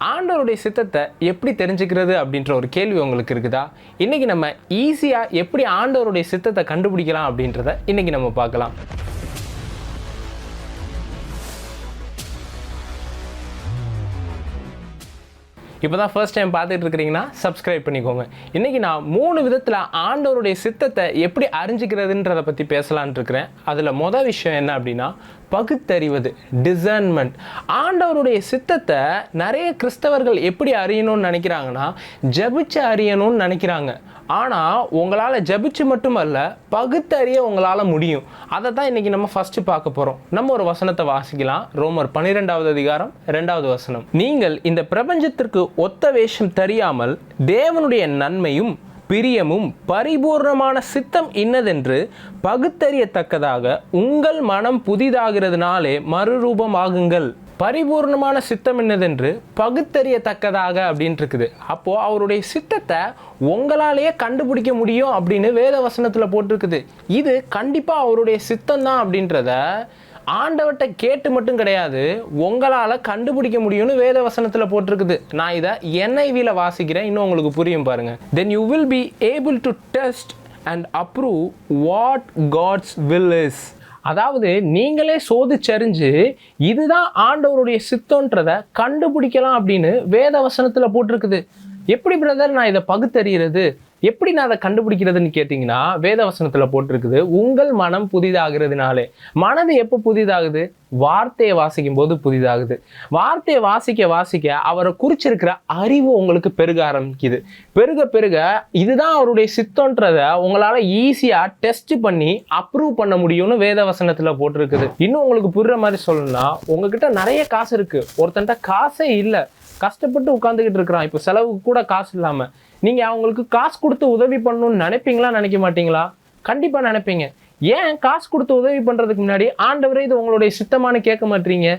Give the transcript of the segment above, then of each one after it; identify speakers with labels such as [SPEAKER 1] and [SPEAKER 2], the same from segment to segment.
[SPEAKER 1] ஆண்டவருடைய சித்தத்தை எப்படி தெரிஞ்சுக்கிறது அப்படின்ற ஒரு கேள்வி உங்களுக்கு இருக்குதா? இன்றைக்கி நம்ம ஈஸியாக எப்படி ஆண்டவருடைய சித்தத்தை கண்டுபிடிக்கலாம் அப்படின்றத இன்றைக்கி நம்ம பார்க்கலாம். இப்போ தான் ஃபர்ஸ்ட் டைம் பார்த்துட்டு இருக்கிறீங்கன்னா சப்ஸ்கிரைப் பண்ணிக்கோங்க. இன்றைக்கி நான் 3 விதத்தில் ஆண்டவருடைய சித்தத்தை எப்படி அறிஞ்சிக்கிறதுன்றதை பற்றி பேசலான் இருக்கிறேன். அதில் மொதல் விஷயம் என்ன அப்படின்னா பகுத்தறிவது, டிசர்ன்மெண்ட். ஆண்டவருடைய சித்தத்தை நிறைய கிறிஸ்தவர்கள் எப்படி அறியணும்னு நினைக்கிறாங்கன்னா ஜபிச்சு அறியணும்னு நினைக்கிறாங்க. ஆனால் உங்களால் ஜபிச்சு மட்டுமல்ல பகுத்தறிய உங்களால் முடியும். அதை தான் இன்றைக்கி நம்ம ஃபஸ்ட்டு பார்க்க போகிறோம். நம்ம ஒரு வசனத்தை வாசிக்கலாம். ரோமர் 12வது அதிகாரம் 2வது வசனம். நீங்கள் இந்த பிரபஞ்சத்திற்கு ஒத்த வேஷம் தெரியாமல் தேவனுடைய நன்மையும் பிரியமும் பரிபூர்ணமான சித்தம் இன்னதென்று பகுத்தறியத்தக்கதாக உங்கள் மனம் புதிதாகிறதுனாலே மறுரூபமாகுங்கள். பரிபூர்ணமான சித்தம் என்னதென்று பகுத்தறியத்தக்கதாக அப்படின்ட்டு இருக்குது. அப்போது அவருடைய சித்தத்தை உங்களாலேயே கண்டுபிடிக்க முடியும் அப்படின்னு வேத வசனத்தில் போட்டிருக்குது. இது கண்டிப்பாக அவருடைய சித்தம் தான் அப்படின்றத ஆண்டவர்கிட்ட கேட்டு மட்டும் கிடையாது, உங்களால் கண்டுபிடிக்க முடியும்னு வேத வசனத்தில் போட்டிருக்குது. நான் இதை NIVல வாசிக்கிறேன், இன்னும் உங்களுக்கு புரியும் பாருங்க. Then you will be able to test and approve what God's will is. அதாவது நீங்களே சோதிச்சறிஞ்சு இதுதான் ஆண்டவருடைய சித்தன்றதை கண்டுபிடிக்கலாம் அப்படின்னு வேத வசனத்தில் போட்டிருக்குது. எப்படி பிரதர் நான் இதை பகுத்தறிகிறது, எப்படி நான் அதை கண்டுபிடிக்கிறதுன்னு கேட்டிங்கன்னா வேத வசனத்தில் போட்டிருக்குது, உங்கள் மனம் புதிதாகிறதுனாலே. மனது எப்போ புதிதாகுது? வார்த்தையை வாசிக்கும் போது புதிதாகுது. வார்த்தையை வாசிக்க வாசிக்க அவரை குறிச்சிருக்கிற அறிவு உங்களுக்கு பெருக ஆரம்பிக்குது. பெருக பெருக இதுதான் அவருடைய சித்தன்றதை உங்களால் ஈஸியாக டெஸ்ட் பண்ணி அப்ரூவ் பண்ண முடியும்னு வேத வசனத்தில் போட்டிருக்குது. இன்னும் உங்களுக்கு புரிகிற மாதிரி சொல்லணும்னா, உங்ககிட்ட நிறைய காசு இருக்குது, ஒருத்தன்ட்ட காசே இல்லை, கஷ்டப்பட்டு உட்காந்துக்கிட்டு இருக்கிறான், இப்போ செலவுக்கு கூட காசு இல்லாமல், நீங்கள் அவங்களுக்கு காசு கொடுத்து உதவி பண்ணணும்னு நினைப்பீங்களா நினைக்க மாட்டீங்களா? கண்டிப்பாக நினைப்பீங்க. ஏன் காசு கொடுத்து உதவி பண்ணுறதுக்கு முன்னாடி ஆண்டவரே இது உங்களுடைய சித்தமானு கேட்க மாட்டீங்க?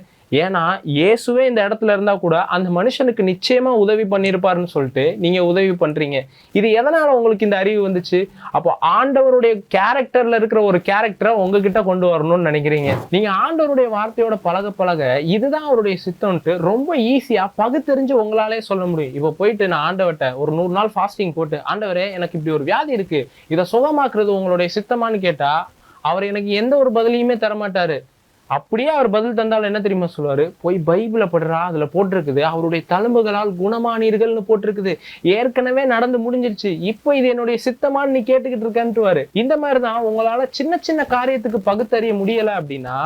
[SPEAKER 1] ஏன்னா இயேசுவே இந்த இடத்துல இருந்தால் கூட அந்த மனுஷனுக்கு நிச்சயமாக உதவி பண்ணியிருப்பாருன்னு சொல்லிட்டு நீங்கள் உதவி பண்ணுறீங்க. இது எதனால் உங்களுக்கு இந்த அறிவு வந்துச்சு? அப்போ ஆண்டவருடைய கேரக்டரில் இருக்கிற ஒரு கேரக்டரை உங்ககிட்ட கொண்டு வரணும்னு நினைக்கிறீங்க. நீங்கள் ஆண்டவருடைய வார்த்தையோட பழக பழக இதுதான் அவருடைய சித்தம்ன்ட்டு ரொம்ப ஈஸியாக பகுத்தறிஞ்சு உங்களாலே சொல்ல முடியும். இப்போ போயிட்டு நான் ஆண்டவர்கிட்ட ஒரு 100 நாள் ஃபாஸ்டிங் போட்டு, ஆண்டவரே எனக்கு இப்படி ஒரு வியாதி இருக்குது, இதை சுகமாக்குறது உங்களுடைய சித்தமானு கேட்டால் அவர் எனக்கு எந்த ஒரு பதிலையுமே தரமாட்டார். அப்படியே அவர் பதில் தந்தாலும் என்ன தெரியுமா சொல்லுவாரு? போய் பைபிளை படுறா, அதுல போட்டிருக்குது அவருடைய தழும்புகளால் குணமானீர்கள்னு போட்டிருக்குது, ஏற்கனவே நடந்து முடிஞ்சிருச்சு, இப்போ இது என்னுடைய சித்தமானு நீ கேட்டுக்கிட்டு இருக்கேன்ட்டுவாரு. இந்த மாதிரிதான் உங்களால சின்ன சின்ன காரியத்துக்கு பகுத்தறிய முடியல அப்படின்னா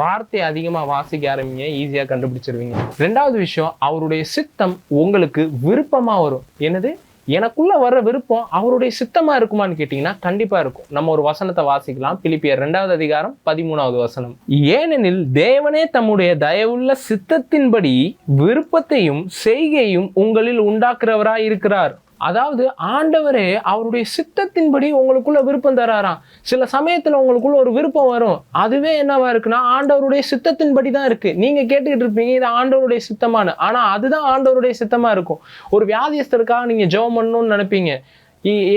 [SPEAKER 1] வார்த்தை அதிகமா வாசிக்க ஆரம்பிங்க, ஈஸியா கண்டுபிடிச்சிருவீங்க. 2வது விஷயம், அவருடைய சித்தம் உங்களுக்கு விருப்பமா வரும். என்னது? எனக்குள்ள வர்ற விருப்பம் அவருடைய சித்தமா இருக்குமான்னு கேட்டீங்கன்னா கண்டிப்பா இருக்கும். நம்ம ஒரு வசனத்தை வாசிக்கலாம். பிலிப்பியர் 2வது அதிகாரம் 13வது வசனம். ஏனெனில் தேவனே தம்முடைய தயவுள்ள சித்தத்தின்படி விருப்பத்தையும் செய்கையும் உங்களில் உண்டாக்குறவராய் இருக்கிறார். அதாவது ஆண்டவரே அவருடைய சித்தத்தின்படி உங்களுக்குள்ள விருப்பம் தராராம். சில சமயத்துல உங்களுக்குள்ள ஒரு விருப்பம் வரும், அதுவே என்னவா இருக்குன்னா ஆண்டவருடைய சித்தத்தின்படி தான் இருக்கு. நீங்க கேட்டுக்கிட்டு இருப்பீங்க இது ஆண்டவருடைய சித்தமான, ஆனா அதுதான் ஆண்டவருடைய சித்தமா இருக்கும். ஒரு வியாதியஸ்தருக்காக நீங்க ஜெபம் பண்ணணும்னு நினைப்பீங்க,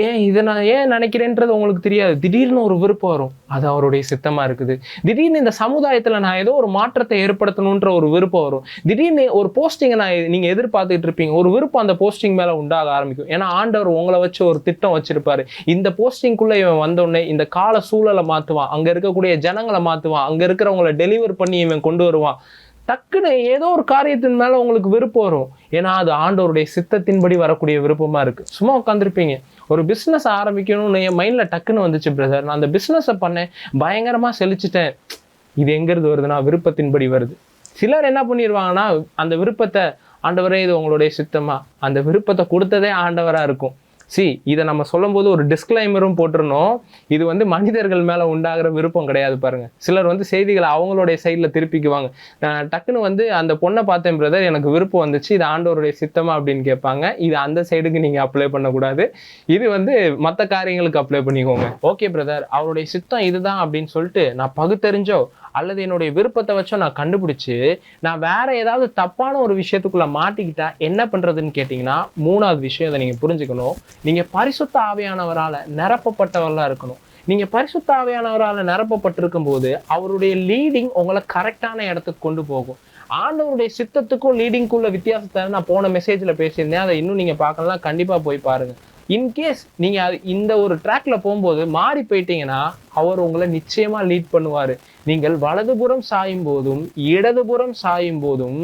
[SPEAKER 1] ஏன் இதை நான் ஏன் நினைக்கிறேன்றது உங்களுக்கு தெரியாது. திடீர்னு ஒரு விருப்பம் வரும், அது அவருடைய சித்தமா இருக்குது. திடீர்னு இந்த சமுதாயத்துல நான் ஏதோ ஒரு மாற்றத்தை ஏற்படுத்தணுன்ற ஒரு விருப்பம் வரும். திடீர்னு ஒரு போஸ்டிங்கை நீங்க எதிர்பார்த்துட்டு இருப்பீங்க, ஒரு விருப்பம் அந்த போஸ்டிங் மேல உண்டாக ஆரம்பிக்கும். ஏன்னா ஆண்டவர் உங்களை வச்சு ஒரு திட்டம் வச்சிருப்பாரு. இந்த போஸ்டிங்குள்ள இவன் வந்தோடனே இந்த கால சூழலை மாத்துவான், அங்க இருக்கக்கூடிய ஜனங்களை மாத்துவான், அங்க இருக்கிறவங்களை டெலிவர் பண்ணி இவன் கொண்டு வருவான். டக்குன்னு ஏதோ ஒரு காரியத்தின் மேல உங்களுக்கு விருப்பம் வரும். ஏன்னா அது ஆண்டவருடைய சித்தத்தின்படி வரக்கூடிய விருப்பமா இருக்கு. சும்மா உட்காந்துருப்பீங்க, ஒரு பிஸ்னஸ் ஆரம்பிக்கணும்னு என் மைண்டில் டக்குன்னு வந்துச்சு, பிரதர் நான் அந்த பிஸ்னஸை பண்ணேன், பயங்கரமாக செழிச்சிட்டேன். இது எங்கேருந்து வருதுன்னா விருப்பத்தின்படி வருது. சிலர் என்ன பண்ணிடுவாங்கன்னா அந்த விருப்பத்தை, ஆண்டவரே இது உங்களுடைய சித்தமா, அந்த விருப்பத்தை கொடுத்ததே ஆண்டவராக இருக்கும். இதை நம்ம சொல்லும் போது ஒரு டிஸ்க்ளைமரும் போட்டிருந்தோம், இது மனிதர்கள் மேலே உண்டாகிற விருப்பம் கிடையாது பாருங்க. சிலர் செய்திகளை அவங்களுடைய சைடில் திருப்பிக்குவாங்க. டக்குன்னு அந்த பொண்ணை பார்த்தேன் பிரதர், எனக்கு விருப்பம் வந்துச்சு, இது ஆண்டவருடைய சித்தமா அப்படின்னு கேட்பாங்க. இது அந்த சைடுக்கு நீங்கள் அப்ளை பண்ணக்கூடாது, இது மற்ற காரியங்களுக்கு அப்ளை பண்ணிக்கோங்க. ஓகே பிரதர், அவருடைய சித்தம் இதுதான் அப்படின்னு சொல்லிட்டு நான் பகுத்தறிஞ்சோ அல்லது என்னுடைய விருப்பத்தை வச்சோ நான் கண்டுபிடிச்சு நான் வேற ஏதாவது தப்பான ஒரு விஷயத்துக்குள்ள மாட்டிக்கிட்டா என்ன பண்றதுன்னு கேட்டீங்கன்னா 3வது விஷயம் இதை நீங்க புரிஞ்சுக்கணும். நீங்க பரிசுத்த ஆவியானவரால நிரப்பப்பட்டவர்களா இருக்கணும். நீங்க பரிசுத்த ஆவியானவரால நிரப்பப்பட்டிருக்கும் போது அவருடைய லீடிங் உங்களை கரெக்டான இடத்துக்கு கொண்டு போகும். ஆண்டவருடைய சித்தத்துக்கும் லீடிங்குள்ள வித்தியாசத்தை நான் போன மெசேஜ்ல பேசியிருந்தேன். அதை இன்னும் நீங்க பார்க்கலாம், கண்டிப்பா போய் பாருங்க. இன்கேஸ் நீங்க இந்த ஒரு ட்ராக்ல போகும்போது மாறி போயிட்டீங்கன்னா அவர் உங்களை நிச்சயமா லீட் பண்ணுவாரு. நீங்கள் வலதுபுறம் சாயும் போதும் இடதுபுறம் சாயும் போதும்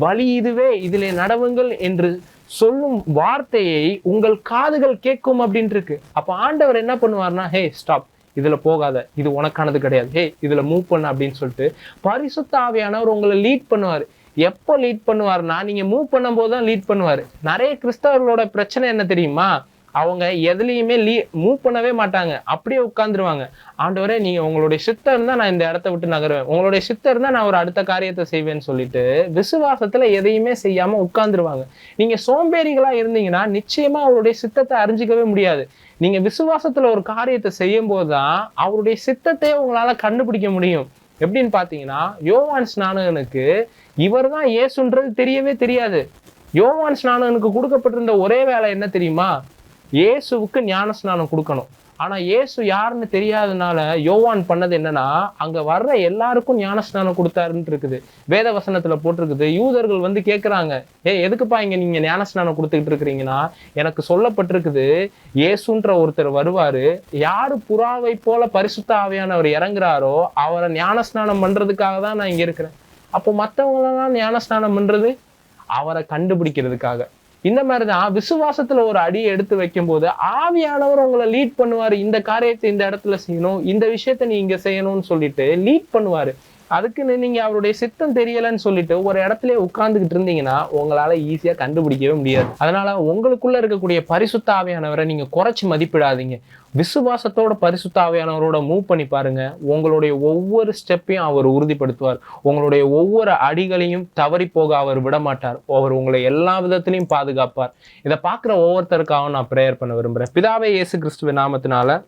[SPEAKER 1] வழி இதுவே, இதிலே நடவுங்கள் என்று சொல்லும் வார்த்தையை உங்கள் காதுகள் கேட்கும் அப்படின்ட்டு இருக்கு. அப்ப ஆண்டவர் என்ன பண்ணுவார்னா, ஹே ஸ்டாப், இதுல போகாத, இது உனக்கானது கிடையாது, ஹே இதுல மூவ் பண்ண அப்படின்னு சொல்லிட்டு பரிசுத்த ஆவியானவர் உங்களை லீட் பண்ணுவாரு. எப்போ லீட் பண்ணுவாருன்னா நீங்க மூவ் பண்ணும் போதுதான் லீட் பண்ணுவாரு. நிறைய கிறிஸ்தவர்களோட பிரச்சனை என்ன தெரியுமா? அவங்க எதுலையுமே மூவ் பண்ணவே மாட்டாங்க, அப்படியே உட்கார்ந்துருவாங்க. ஆண்டவரே நீங்க உங்களுடைய சித்தம் இருந்தா நான் இந்த இடத்த விட்டு நகருவேன், உங்களுடைய சித்தம் இருந்தா நான் ஒரு அடுத்த காரியத்தை செய்வேன்னு சொல்லிட்டு விசுவாசத்துல எதையுமே செய்யாம உட்கார்ந்துருவாங்க. நீங்க சோம்பேறிகளா இருந்தீங்கன்னா நிச்சயமா அவருடைய சித்தத்தை அறிஞ்சிக்கவே முடியாது. நீங்க விசுவாசத்துல ஒரு காரியத்தை செய்யும் போதுதான் அவருடைய சித்தத்தையே உங்களால கண்டுபிடிக்க முடியும். எப்படின்னு பாத்தீங்கன்னா, யோவான் ஸ்நானகனுக்கு இவர் தான் இயேசுன்றது தெரியவே தெரியாது. யோவான் ஸ்நானகனுக்கு கொடுக்கப்பட்டிருந்த ஒரே வேலை என்ன தெரியுமா? இயேசுவுக்கு ஞானஸ்நானம் கொடுக்கணும். ஆனா இயேசு யாருன்னு தெரியாதனால யோவான் பண்ணது என்னன்னா, அங்க வர்ற எல்லாருக்கும் ஞானஸ்நானம் கொடுத்தாருன்னு இருக்குது, வேத வசனத்துல போட்டிருக்குது. யூதர்கள் வந்து கேட்கிறாங்க, எதுக்குப்பா இங்க நீங்க ஞானஸ்நானம் கொடுத்துக்கிட்டு இருக்கிறீங்கன்னா, எனக்கு சொல்லப்பட்டிருக்குது இயேசுன்ற ஒருத்தர் வருவாரு, யாரு புறாவை போல பரிசுத்த ஆவியானவர் இறங்குறாரோ அவரை ஞானஸ்நானம் பண்றதுக்காக தான் நான் இங்க இருக்கிறேன். அப்போ மற்றவங்களெல்லாம் ஞானஸ்நானம் பண்றது அவரை கண்டுபிடிக்கிறதுக்காக. இந்த மாதிரிதான் விசுவாசத்துல ஒரு அடியை எடுத்து வைக்கும் போது ஆவியானவர் உங்களை லீட் பண்ணுவாரு. இந்த காரியத்தை இந்த இடத்துல செய்யணும், இந்த விஷயத்த நீ இங்க செய்யணும்னு சொல்லிட்டு லீட் பண்ணுவாரு. அதுக்குன்னு நீங்க அவருடைய சித்தம் தெரியலன்னு சொல்லிட்டு ஒரு இடத்துல உட்கார்ந்துகிட்டு இருந்தீங்கன்னா உங்களால ஈஸியா கண்டுபிடிக்கவே முடியாது. அதனால உங்களுக்குள்ள இருக்கக்கூடிய பரிசுத்த ஆவியானவரை நீங்க குறைச்சு மதிப்பிடாதீங்க. விசுவாசத்தோட பரிசுத்த ஆவியானவரோட மூவ் பண்ணி பாருங்க. உங்களுடைய ஒவ்வொரு ஸ்டெப்பையும் அவர் உறுதிப்படுத்துவார். உங்களுடைய ஒவ்வொரு அடிகளையும் தவறி போக அவர் விட மாட்டார். அவர் உங்களை எல்லா விதத்திலையும் பாதுகாப்பார். இதை பார்க்குற ஒவ்வொருத்தருக்காகவும் நான் ப்ரேயர் பண்ண விரும்புகிறேன். பிதாவே இயேசு கிறிஸ்துவின் நாமத்தினால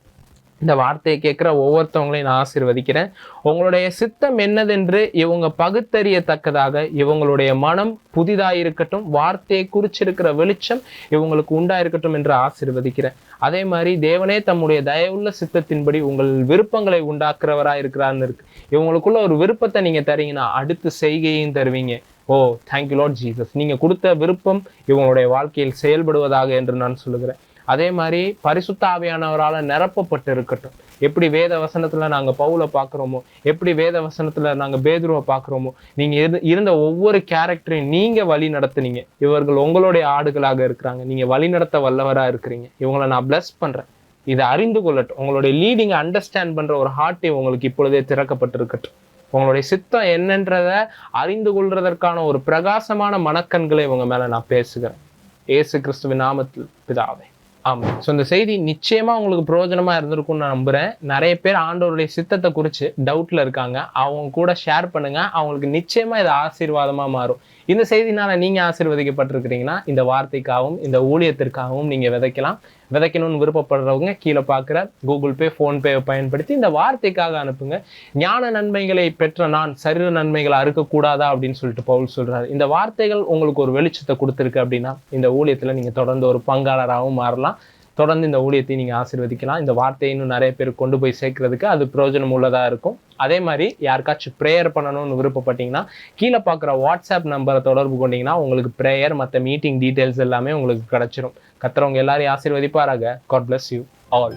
[SPEAKER 1] இந்த வார்த்தையை கேட்குற ஒவ்வொருத்தவங்களையும் நான் ஆசீர்வதிக்கிறேன். உங்களுடைய சித்தம் என்னதென்று இவங்க பகுத்தறியத்தக்கதாக இவங்களுடைய மனம் புதிதாயிருக்கட்டும், வார்த்தையை குறிச்சிருக்கிற வெளிச்சம் இவங்களுக்கு உண்டாயிருக்கட்டும் என்று ஆசீர்வதிக்கிறேன். அதே மாதிரி தேவனே தம்முடைய தயவுள்ள சித்தத்தின்படி உங்கள் விருப்பங்களை உண்டாக்குறவராக இருக்கிறான்னு இருக்கு. இவங்களுக்குள்ள ஒரு விருப்பத்தை நீங்க தரீங்கன்னா அடுத்து செய்கையும் தருவீங்க. ஓ தேங்க்யூ லார்ட் ஜீசஸ். நீங்க கொடுத்த விருப்பம் இவங்களுடைய வாழ்க்கையில் செயல்படுவதாக என்று நான் சொல்லுகிறேன். அதே மாதிரி பரிசுத்த ஆவியானவரால் நிரப்பப்பட்டு இருக்கட்டும். எப்படி வேத வசனத்துல நாங்க பவுலை பார்க்குறோமோ, எப்படி வேத வசனத்துல நாங்க பேதுருவை பார்க்குறோமோ, நீங்க இருந்த ஒவ்வொரு கேரக்டரையும் நீங்க வழி நடத்துனீங்க. இவர்கள் உங்களுடைய ஆடுகளாக இருக்கிறாங்க, நீங்க வழி நடத்த வல்லவரா இருக்கிறீங்க. இவங்களை நான் பிளஸ் பண்றேன். இதை அறிந்து கொள்ளட்டும். உங்களுடைய லீடிங் அண்டர்ஸ்டாண்ட் பண்ற ஒரு ஹார்ட்டை உங்களுக்கு இப்பொழுதே திறக்கப்பட்டு இருக்கட்டும். உங்களுடைய சித்தம் என்னன்றத அறிந்து கொள்றதற்கான ஒரு பிரகாசமான மனக்கண்களை இவங்க மேல நான் பேசுகிறேன். இயேசு கிறிஸ்துவின் நாமத்தில் பிதாவே, ஆமாம். ஸோ இந்த செய்தி நிச்சயமா உங்களுக்கு பிரயோஜனமா இருந்திருக்கும்னு நான் நம்புறேன். நிறைய பேர் ஆண்டவருடைய சித்தத்தை குறித்து டவுட்ல இருக்காங்க, அவங்க கூட ஷேர் பண்ணுங்க. அவங்களுக்கு நிச்சயமா இது ஆசீர்வாதமா மாறும். இந்த செய்தினால நீங்க ஆசீர்வதிக்கப்பட்டிருக்கிறீங்கன்னா இந்த வார்த்தைக்காகவும் இந்த ஊழியத்திற்காகவும் நீங்க விதைக்கணும்னு விருப்பப்படுறவங்க கீழே பார்க்குற கூகுள் பே, ஃபோன்பேவை பயன்படுத்தி இந்த வார்த்தைக்காக அனுப்புங்க. ஞான நன்மைகளை பெற்ற நான் சரீர நன்மைகளை அறுக்கக்கூடாதா அப்படின்னு சொல்லிட்டு பவுல் சொல்றாரு. இந்த வார்த்தைகள் உங்களுக்கு ஒரு வெளிச்சத்தை கொடுத்துருக்கு அப்படின்னா இந்த ஊழியத்துல நீங்க தொடர்ந்து ஒரு பங்காளராகவும் மாறலாம். தொடர்ந்து இந்த ஊழியத்தை நீங்க ஆசீர்வதிக்கலாம். இந்த வார்த்தையை இன்னும் நிறைய பேர் கொண்டு போய் சேர்க்கறதுக்கு அது பிரயோஜனம் உள்ளதா இருக்கும். அதே மாதிரி யாருக்காச்சும் ப்ரேயர் பண்ணணும்னு விருப்பப்பட்டீங்கன்னா கீழே பார்க்குற வாட்ஸ்அப் நம்பரை தொடர்பு கொண்டீங்கன்னா உங்களுக்கு ப்ரேயர் மற்ற மீட்டிங் டீட்டெயில்ஸ் எல்லாமே உங்களுக்கு கிடைச்சிரும். கர்த்தர் உங்க எல்லாரையும் ஆசீர்வதிப்பாராக. God bless you all.